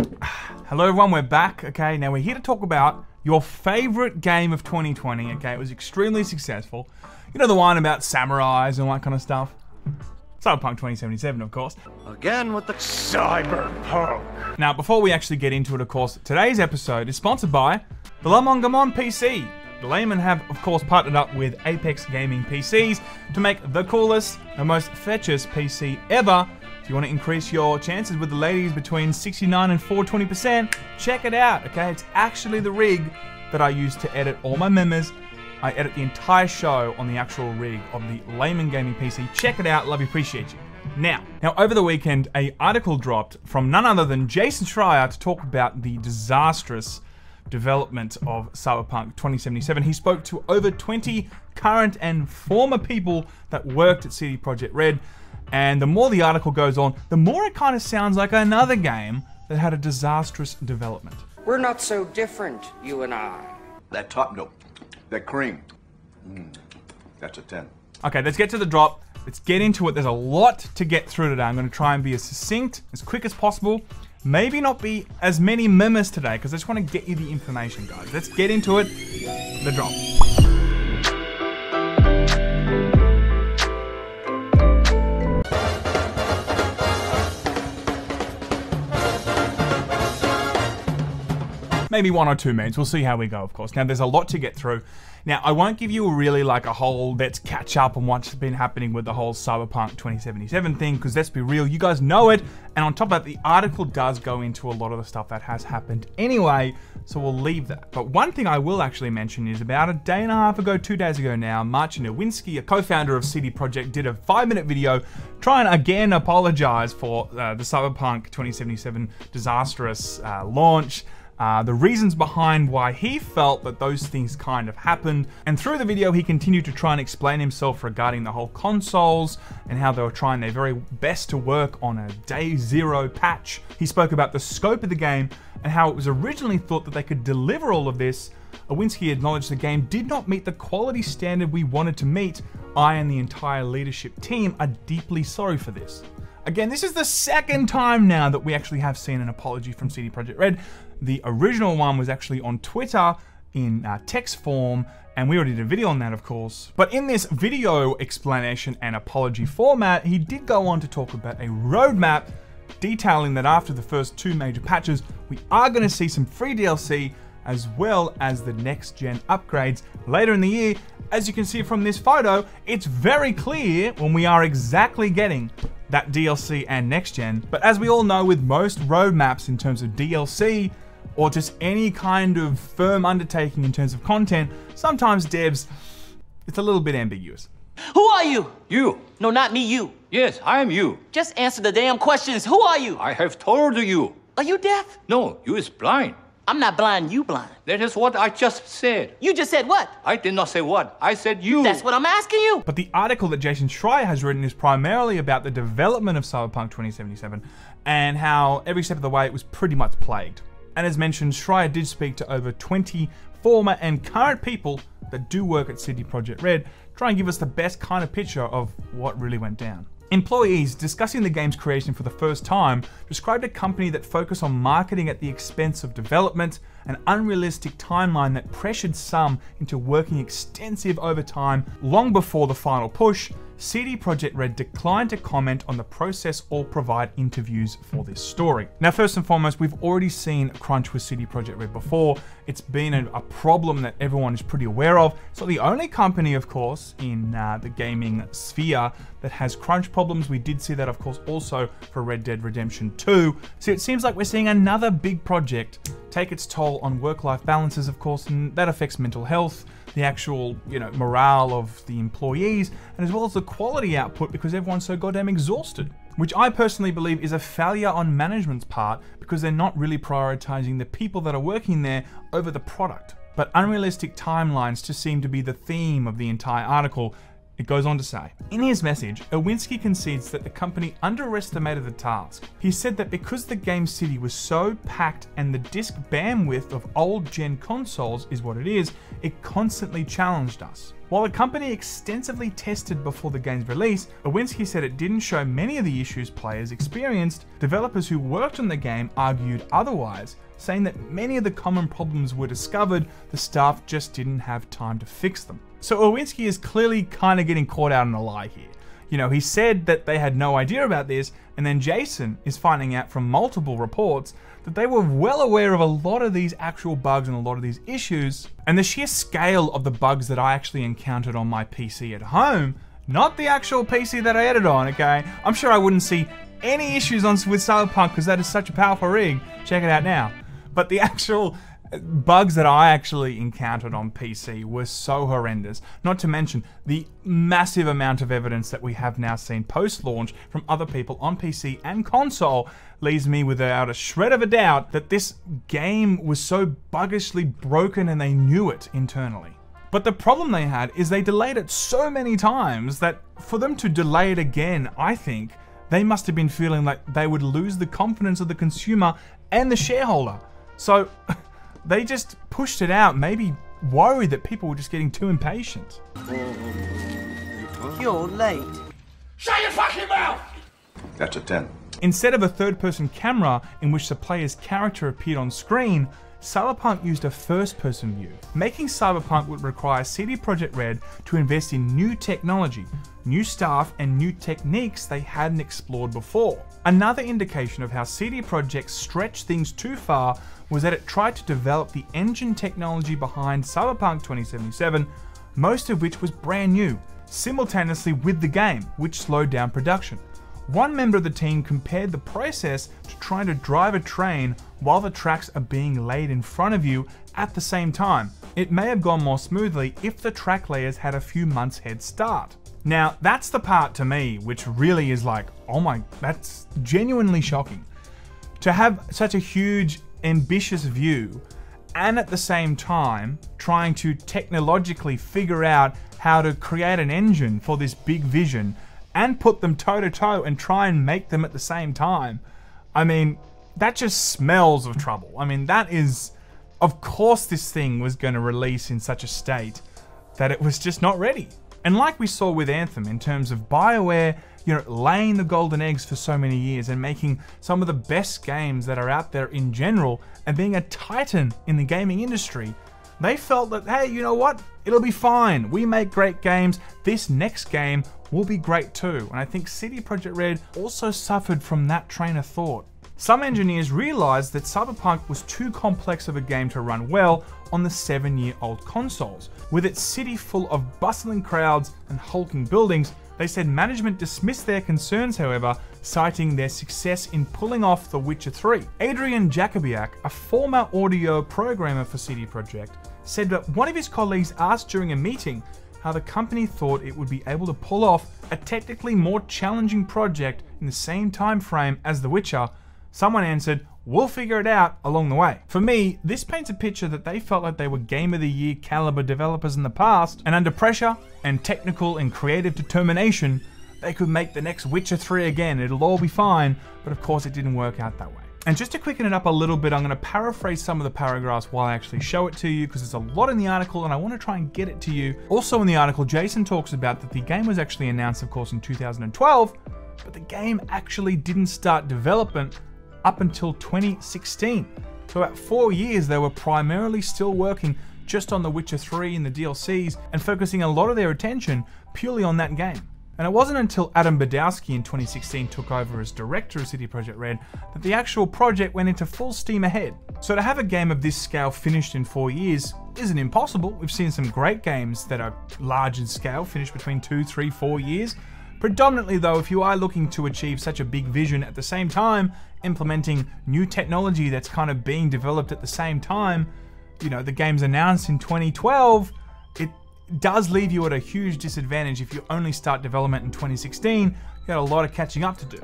Hello everyone, we're back. Okay, now we're here to talk about your favorite game of 2020. Okay, it was extremely successful. You know, the one about samurais and all that kind of stuff. Cyberpunk 2077, of course. Again with the Cyberpunk. Now, before we actually get into it, of course, today's episode is sponsored by the Lamongamon PC. The Laymen have, of course, partnered up with Apex Gaming PCs to make the coolest, the most fetchest PC ever. If you want to increase your chances with the ladies between 69 and 420%, check it out, okay? It's actually the rig that I use to edit all my memes. I edit the entire show on the actual rig of the Layman Gaming PC. Check it out, love you, appreciate you. Now over the weekend, an article dropped from none other than Jason Schreier to talk about the disastrous development of Cyberpunk 2077. He spoke to over 20 current and former people that worked at CD Projekt Red, and the more the article goes on, the more it kind of sounds like another game that had a disastrous development. We're not so different, you and I. That top note, that cream, that's a 10. Okay, let's get to the drop. Let's get into it. There's a lot to get through today. I'm going to try and be as succinct, as quick as possible. Maybe not be as many memes today, because I just want to get you the information, guys. Let's get into it. The drop. Maybe one or two memes. We'll see how we go, of course. Now, there's a lot to get through. Now, I won't give you really like a whole let's catch up on what's been happening with the whole Cyberpunk 2077 thing, because let's be real, you guys know it. And on top of that, the article does go into a lot of the stuff that has happened anyway, so we'll leave that. But one thing I will actually mention is about a day and a half ago, 2 days ago now, Marcin Nowinski, a co-founder of CD Projekt, did a 5-minute video trying to again apologize for the Cyberpunk 2077 disastrous launch. The reasons behind why he felt that those things kind of happened. And through the video, he continued to try and explain himself regarding the whole consoles and how they were trying their very best to work on a day zero patch. He spoke about the scope of the game and how it was originally thought that they could deliver all of this. Nowinski acknowledged the game did not meet the quality standard we wanted to meet. I and the entire leadership team are deeply sorry for this. Again, this is the second time now that we actually have seen an apology from CD Projekt Red. The original one was actually on Twitter in text form, and we already did a video on that, of course. But in this video explanation and apology format, he did go on to talk about a roadmap detailing that after the first 2 major patches, we are going to see some free DLC as well as the next-gen upgrades later in the year. As you can see from this photo, it's very clear when we are exactly getting that DLC and next gen. But as we all know, with most roadmaps in terms of DLC or just any kind of firm undertaking in terms of content, sometimes devs, it's a little bit ambiguous. Who are you? You. No, not me, you. Yes, I am you. Just answer the damn questions. Who are you? I have told you. Are you deaf? No, you is blind. I'm not blind, you blind. That is what I just said. You just said what? I did not say what. I said you. That's what I'm asking you. But the article that Jason Schreier has written is primarily about the development of Cyberpunk 2077 and how every step of the way it was pretty much plagued. And as mentioned, Schreier did speak to over 20 former and current people that do work at CD Projekt Red, try and give us the best kind of picture of what really went down. Employees discussing the game's creation for the first time described a company that focused on marketing at the expense of development, an unrealistic timeline that pressured some into working extensive overtime long before the final push. CD Projekt Red declined to comment on the process or provide interviews for this story. Now, first and foremost, we've already seen crunch with CD Projekt Red before. It's been a problem that everyone is pretty aware of. It's not the only company, of course, in the gaming sphere that has crunch problems. We did see that, of course, also for Red Dead Redemption 2. So it seems like we're seeing another big project take its toll on work-life balances, of course, and that affects mental health, the actual, morale of the employees, and as well as the quality output because everyone's so goddamn exhausted. Which I personally believe is a failure on management's part because they're not really prioritizing the people that are working there over the product. But unrealistic timelines just seem to be the theme of the entire article. It goes on to say, in his message, Nowinski concedes that the company underestimated the task. He said that because the game city was so packed and the disk bandwidth of old gen consoles is what it is, it constantly challenged us. While the company extensively tested before the game's release, Iwinski said it didn't show many of the issues players experienced. Developers who worked on the game argued otherwise, saying that many of the common problems were discovered, the staff just didn't have time to fix them. So Iwinski is clearly kind of getting caught out in a lie here. You know, he said that they had no idea about this, and then Jason is finding out from multiple reports that they were well aware of a lot of these actual bugs and a lot of these issues. And the sheer scale of the bugs that I actually encountered on my PC at home, not the actual PC that I edit on, okay? I'm sure I wouldn't see any issues with Cyberpunk because that is such a powerful rig. Check it out now. But the actual bugs that I actually encountered on PC were so horrendous. Not to mention the massive amount of evidence that we have now seen post-launch from other people on PC and console leaves me without a shred of a doubt that this game was so buggishly broken and they knew it internally. But the problem they had is they delayed it so many times that for them to delay it again, I think, they must have been feeling like they would lose the confidence of the consumer and the shareholder. So they just pushed it out, maybe worried that people were just getting too impatient. You're late. Shut your fucking mouth! That's a 10. Instead of a third-person camera in which the player's character appeared on screen, Cyberpunk used a first-person view. Making Cyberpunk would require CD Projekt Red to invest in new technology, new staff, and new techniques they hadn't explored before. Another indication of how CD Projekt stretched things too far was that it tried to develop the engine technology behind Cyberpunk 2077, most of which was brand new, simultaneously with the game, which slowed down production. One member of the team compared the process to trying to drive a train while the tracks are being laid in front of you at the same time. It may have gone more smoothly if the track layers had a few months head start. Now, that's the part to me which really is like, oh my, that's genuinely shocking. To have such a huge, ambitious view and at the same time trying to technologically figure out how to create an engine for this big vision and put them toe to toe and try and make them at the same time. I mean, that just smells of trouble. I mean, that is, of course this thing was going to release in such a state that it was just not ready. And like we saw with Anthem in terms of BioWare, you know, laying the golden eggs for so many years and making some of the best games that are out there in general and being a titan in the gaming industry, they felt that, hey, you know what? It'll be fine. We make great games. This next game will be great too. And I think CD Projekt Red also suffered from that train of thought. Some engineers realized that Cyberpunk was too complex of a game to run well on the 7-year-old consoles. With its city full of bustling crowds and hulking buildings, they said management dismissed their concerns, however, citing their success in pulling off The Witcher 3. Adrian Jakubiak, a former audio programmer for CD Projekt, said that one of his colleagues asked during a meeting how the company thought it would be able to pull off a technically more challenging project in the same time frame as The Witcher. Someone answered, "We'll figure it out along the way." For me, this paints a picture that they felt like they were Game of the Year caliber developers in the past, and under pressure and technical and creative determination, they could make the next Witcher 3 again. It'll all be fine, but of course it didn't work out that way. And just to quicken it up a little bit, I'm going to paraphrase some of the paragraphs while I actually show it to you, because there's a lot in the article and I want to try and get it to you. Also in the article, Jason talks about that the game was actually announced, of course, in 2012, but the game actually didn't start development up until 2016. So about 4 years they were primarily still working just on The Witcher 3 and the DLCs and focusing a lot of their attention purely on that game. And it wasn't until Adam Badowski in 2016 took over as director of CD Projekt Red that the actual project went into full steam ahead. So to have a game of this scale finished in 4 years isn't impossible. We've seen some great games that are large in scale finished between 2, 3, 4 years. Predominantly though, if you are looking to achieve such a big vision at the same time, implementing new technology that's kind of being developed at the same time, you know, the game's announced in 2012, it does leave you at a huge disadvantage if you only start development in 2016. You got a lot of catching up to do.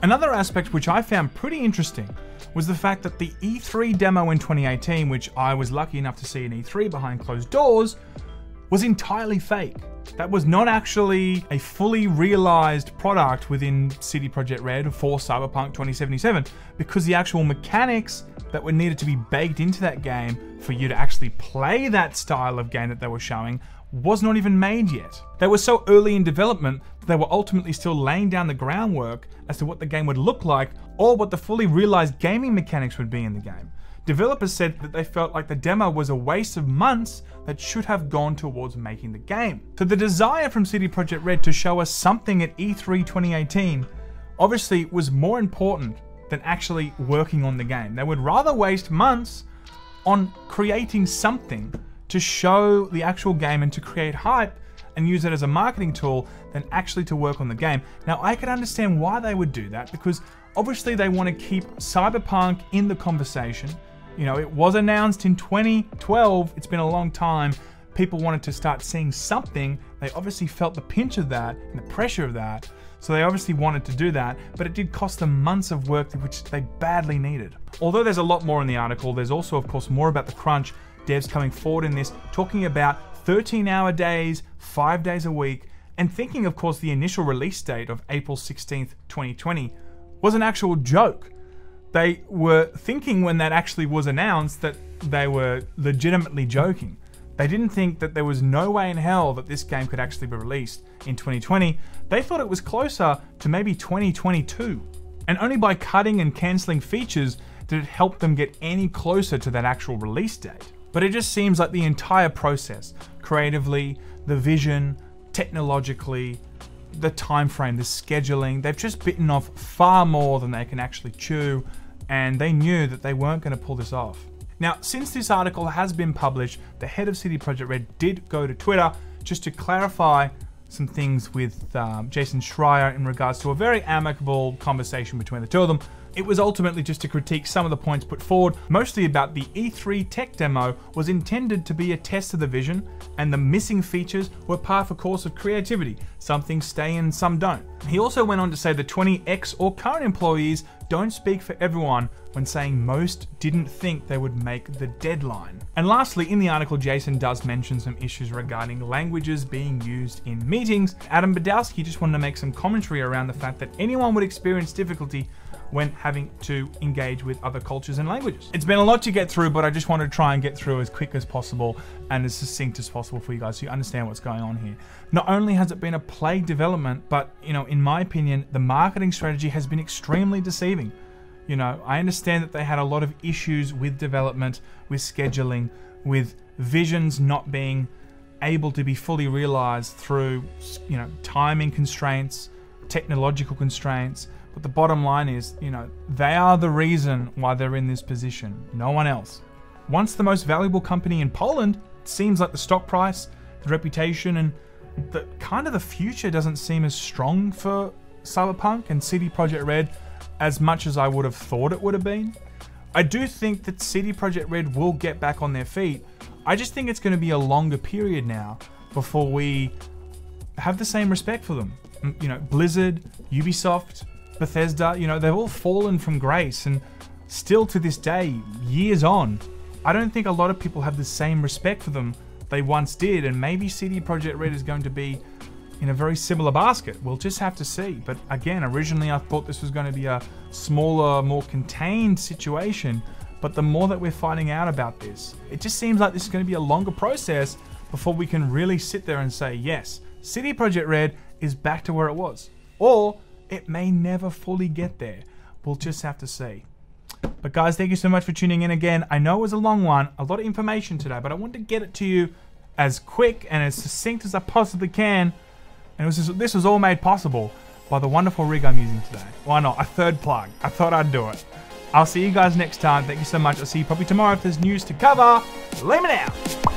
Another aspect which I found pretty interesting was the fact that the E3 demo in 2018, which I was lucky enough to see in E3 behind closed doors, was entirely fake. That was not actually a fully realized product within CD Projekt Red for Cyberpunk 2077, because the actual mechanics that were needed to be baked into that game for you to actually play that style of game that they were showing was not even made yet. They were so early in development that they were ultimately still laying down the groundwork as to what the game would look like or what the fully realized gaming mechanics would be in the game. Developers said that they felt like the demo was a waste of months that should have gone towards making the game. So the desire from CD Projekt Red to show us something at E3 2018 obviously was more important than actually working on the game. They would rather waste months on creating something to show the actual game and to create hype and use it as a marketing tool than actually to work on the game. Now, I can understand why they would do that, because obviously they want to keep Cyberpunk in the conversation. You know, it was announced in 2012. It's been a long time. People wanted to start seeing something. They obviously felt the pinch of that and the pressure of that. So they obviously wanted to do that, but it did cost them months of work, which they badly needed. Although there's a lot more in the article, there's also, of course, more about the crunch. Devs coming forward in this, talking about 13-hour days, 5 days a week, and thinking, of course, the initial release date of April 16th, 2020 was an actual joke. They were thinking when that actually was announced that they were legitimately joking. They didn't think that there was no way in hell that this game could actually be released in 2020. They thought it was closer to maybe 2022. And only by cutting and cancelling features did it help them get any closer to that actual release date. But it just seems like the entire process, creatively, the vision, technologically, the time frame, the scheduling, they've just bitten off far more than they can actually chew, and they knew that they weren't going to pull this off. Now, since this article has been published, the head of CD Projekt Red did go to Twitter just to clarify some things with Jason Schreier in regards to a very amicable conversation between the two of them. It was ultimately just to critique some of the points put forward, mostly about the E3 tech demo was intended to be a test of the vision, and the missing features were par for course of creativity. Some things stay and some don't. He also went on to say the 20 ex or current employees don't speak for everyone when saying most didn't think they would make the deadline. And lastly, in the article, Jason does mention some issues regarding languages being used in meetings. Adam Badowski just wanted to make some commentary around the fact that anyone would experience difficulty when having to engage with other cultures and languages. It's been a lot to get through, but I just wanted to try and get through as quick as possible and as succinct as possible for you guys so you understand what's going on here. Not only has it been a plague development, but, you know, in my opinion, the marketing strategy has been extremely deceiving. You know, I understand that they had a lot of issues with development, with scheduling, with visions not being able to be fully realized through, you know, timing constraints, technological constraints. But the bottom line is, you know, they are the reason why they're in this position, no one else. Once the most valuable company in Poland, it seems like the stock price, the reputation, and the kind of the future doesn't seem as strong for Cyberpunk and CD Projekt Red as much as I would have thought it would have been. I do think that CD Projekt Red will get back on their feet. I just think it's going to be a longer period now before we have the same respect for them. You know, Blizzard, Ubisoft, Bethesda, you know, they've all fallen from grace, and still to this day, years on, I don't think a lot of people have the same respect for them they once did, and maybe CD Projekt Red is going to be in a very similar basket. We'll just have to see. But again, originally I thought this was going to be a smaller, more contained situation, but the more that we're finding out about this, it just seems like this is going to be a longer process before we can really sit there and say, yes, CD Projekt Red is back to where it was. Or it may never fully get there. We'll just have to see. But guys, thank you so much for tuning in again. I know it was a long one, a lot of information today, but I wanted to get it to you as quick and as succinct as I possibly can. And this was all made possible by the wonderful rig I'm using today. Why not? A third plug. I thought I'd do it. I'll see you guys next time. Thank you so much. I'll see you probably tomorrow if there's news to cover. Let me now.